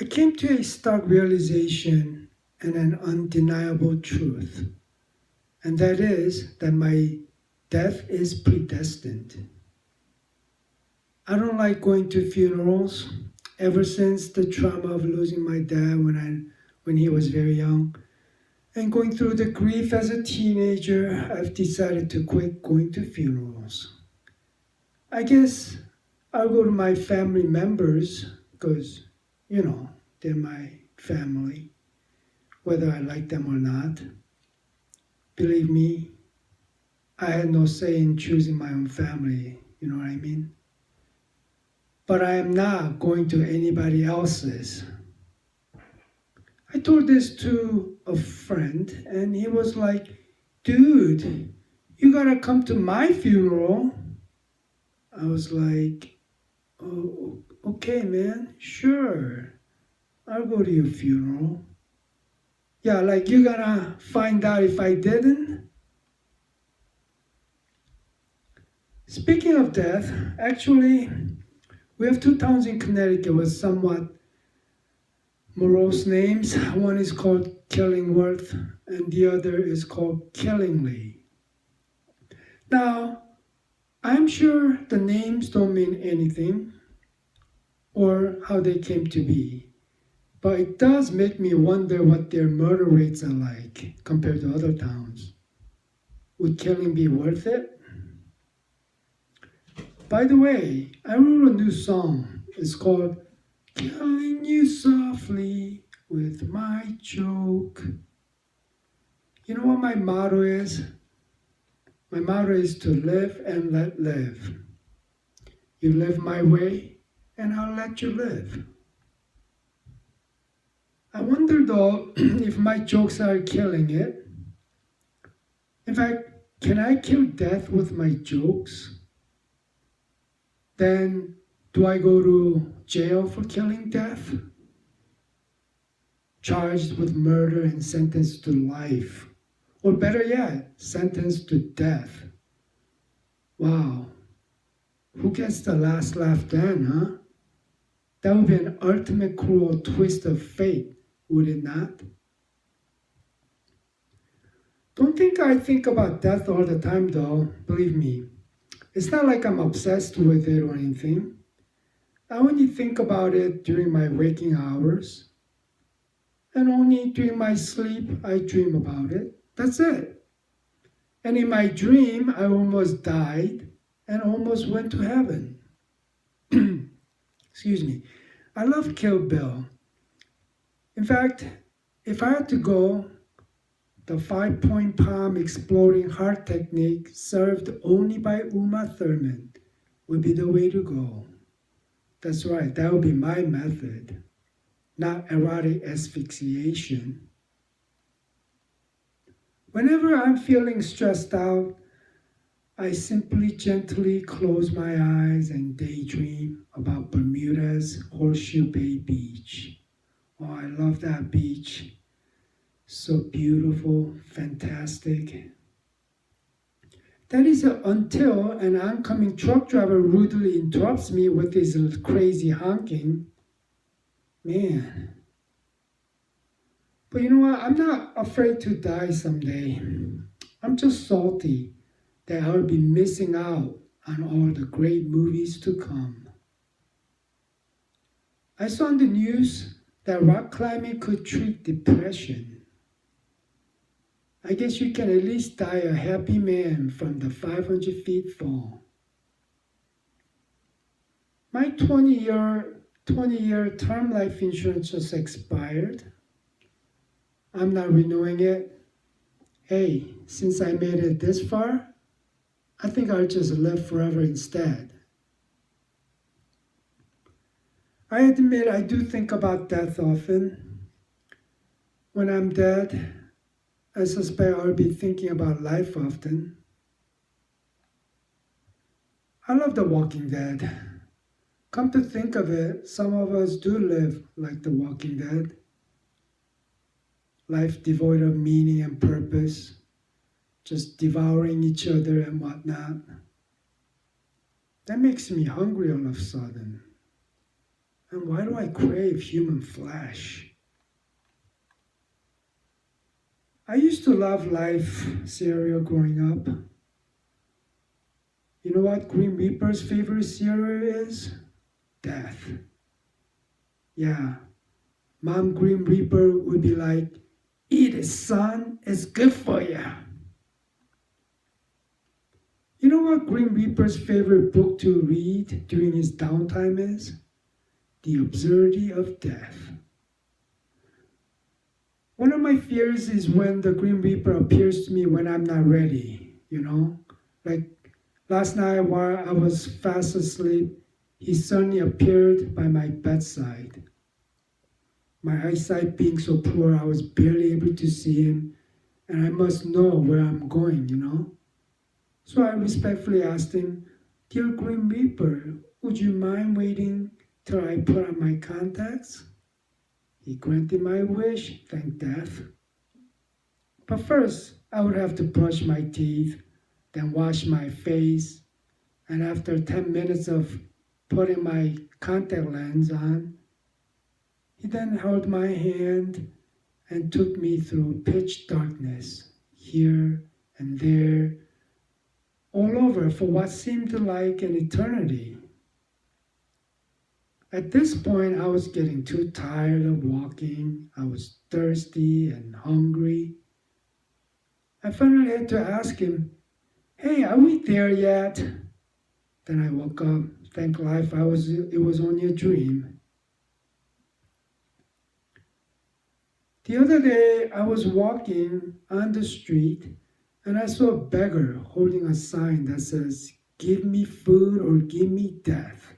I came to a stark realization and an undeniable truth, and that is that my death is predestined. I don't like going to funerals. Ever since the trauma of losing my dad when he was very young, and going through the grief as a teenager, I've decided to quit going to funerals. I guess I'll go to my family members because, you know, they're my family, whether I like them or not. Believe me, I had no say in choosing my own family, you know what I mean? But I am not going to anybody else's. I told this to a friend, and he was like, dude, you gotta come to my funeral. I was like, oh, okay, man, sure. I'll go to your funeral. Yeah, like you're gonna find out if I didn't? Speaking of death, actually, we have two towns in Connecticut with somewhat morose names. One is called Killingworth, and the other is called Killingly. Now, I'm sure the names don't mean anything or how they came to be, but it does make me wonder what their murder rates are like compared to other towns. Would killing be worth it? By the way, I wrote a new song. It's called Killing You Softly with My Joke. You know what my motto is? My motto is to live and let live. You live my way, and I'll let you live. I wonder though if my jokes are killing it. In fact, can I kill death with my jokes? Then do I go to jail for killing death? Charged with murder and sentenced to life. Or better yet, sentenced to death. Wow. Who gets the last laugh then, huh? That would be an ultimate cruel twist of fate, would it not? Don't think I think about death all the time though, believe me. It's not like I'm obsessed with it or anything. I only think about it during my waking hours, and only during my sleep I dream about it. That's it. And in my dream, I almost died and almost went to heaven. Excuse me. I love Kill Bill. In fact, if I had to go, the 5-point palm exploding heart technique served only by Uma Thurman would be the way to go. That's right, that would be my method, not erotic asphyxiation. Whenever I'm feeling stressed out, I simply gently close my eyes and daydream about Bermuda's Horseshoe Bay Beach. Oh, I love that beach. So beautiful, fantastic. That is until an oncoming truck driver rudely interrupts me with his crazy honking. Man. But you know what? I'm not afraid to die someday. I'm just salty that I'll be missing out on all the great movies to come. I saw on the news that rock climbing could treat depression. I guess you can at least die a happy man from the 500 feet fall. My 20-year term life insurance just expired. I'm not renewing it. Hey, since I made it this far, I think I'll just live forever instead. I admit I do think about death often. When I'm dead, I suspect I'll be thinking about life often. I love The Walking Dead. Come to think of it, some of us do live like The Walking Dead. Life devoid of meaning and purpose, just devouring each other and whatnot. That makes me hungry all of a sudden. And why do I crave human flesh? I used to love Life cereal growing up. You know what Green Reaper's favorite cereal is? Death. Yeah, Mom Green Reaper would be like, eat it, son, it's good for you. You know what Green Reaper's favorite book to read during his downtime is? The Absurdity of Death. One of my fears is when the Green Reaper appears to me when I'm not ready, Like last night while I was fast asleep, he suddenly appeared by my bedside. My eyesight being so poor, I was barely able to see him, and I must know where I'm going. So I respectfully asked him, Dear Grim Reaper, would you mind waiting till I put on my contacts? He granted my wish, thank death. But first, I would have to brush my teeth, then wash my face, and after 10 minutes of putting my contact lens on, he then held my hand and took me through pitch darkness, here and there, all over for what seemed like an eternity. At this point, I was getting too tired of walking. I was thirsty and hungry. I finally had to ask him, Hey, are we there yet? Then I woke up. Thank life it was only a dream. The other day, I was walking on the street and I saw a beggar holding a sign that says, Give me food or give me death.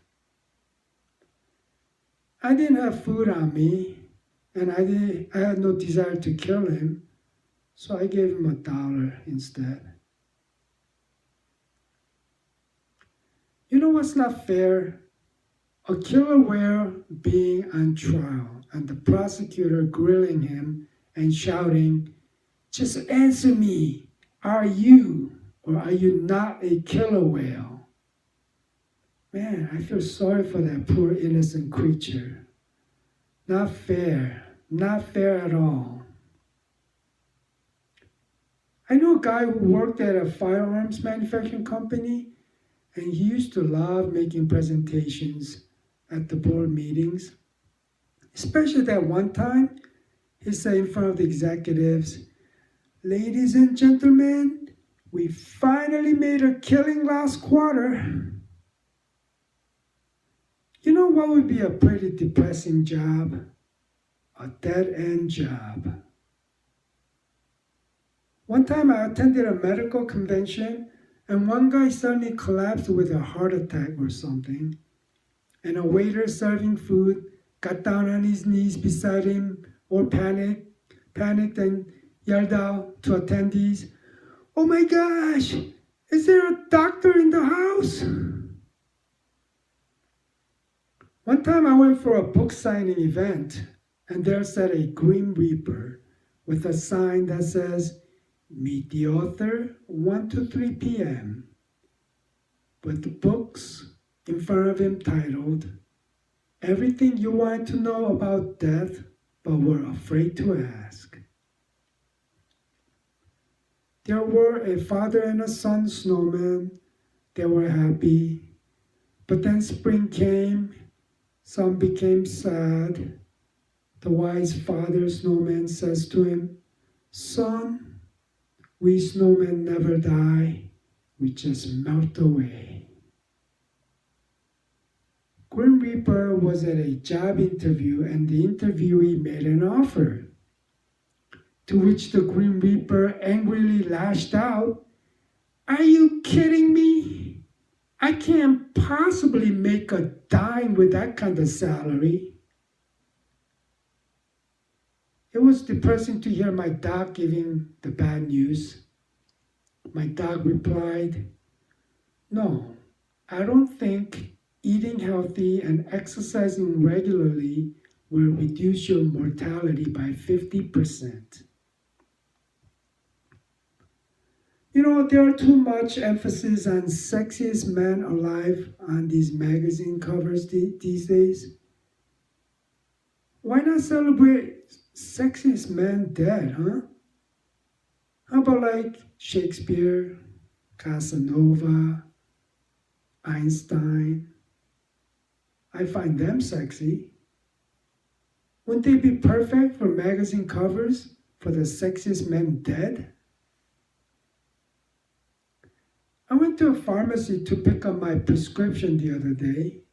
I didn't have food on me, and I had no desire to kill him, so I gave him $1 instead. You know what's not fair? A killer whale being on trial, and the prosecutor grilling him and shouting, Just answer me, are you or are you not a killer whale? Man, I feel sorry for that poor innocent creature. Not fair. Not fair at all. I know a guy who worked at a firearms manufacturing company, and he used to love making presentations at the board meetings. Especially that one time, he said in front of the executives, Ladies and gentlemen, we finally made a killing last quarter. You know what would be a pretty depressing job? A dead-end job. One time I attended a medical convention and one guy suddenly collapsed with a heart attack or something. And a waiter serving food got down on his knees beside him or panicked and yelled out to attendees, Oh my gosh, is there a doctor in the house? One time I went for a book signing event and there sat a Grim Reaper with a sign that says, Meet the author 1 to 3 p.m. with the books in front of him titled, Everything You Want to Know About Death But Were Afraid to Ask. There were a father and a son snowman. They were happy. But then spring came. Son became sad. The wise father snowman says to him, Son, we snowmen never die. We just melt away. Grim Reaper was at a job interview and the interviewee made an offer. To which the Grim Reaper angrily lashed out, Are you kidding me? I can't possibly make a dime with that kind of salary. It was depressing to hear my dog giving the bad news. My dog replied, No, I don't think eating healthy and exercising regularly will reduce your mortality by 50%. There are too much emphasis on sexiest men alive on these magazine covers these days. Why not celebrate sexiest man dead, huh? How about like Shakespeare, Casanova, Einstein? I find them sexy. Wouldn't they be perfect for magazine covers for the sexiest men dead? I went to a pharmacy to pick up my prescription the other day.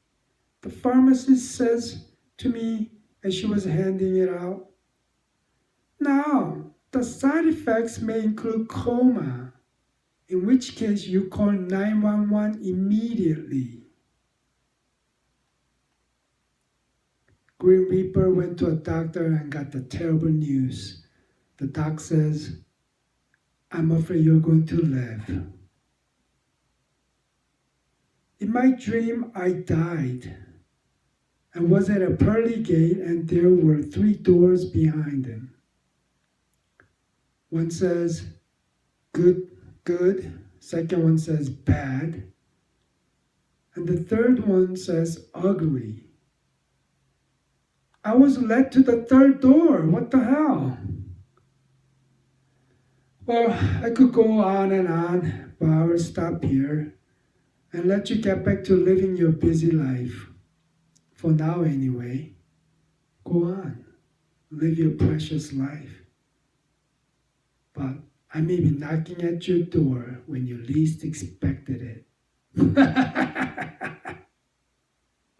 The pharmacist says to me as she was handing it out, "Now, the side effects may include coma, in which case you call 911 immediately." Grim Reaper went to a doctor and got the terrible news. The doc says, "I'm afraid you're going to live." In my dream, I died and was at a pearly gate, and there were 3 doors behind him. One says, "Good, good." Second one says, "Bad." And the third one says, "Ugly." I was led to the third door. What the hell? Well, I could go on, but I will stop here and let you get back to living your busy life. For now, anyway. Go on. Live your precious life. But I may be knocking at your door when you least expected it.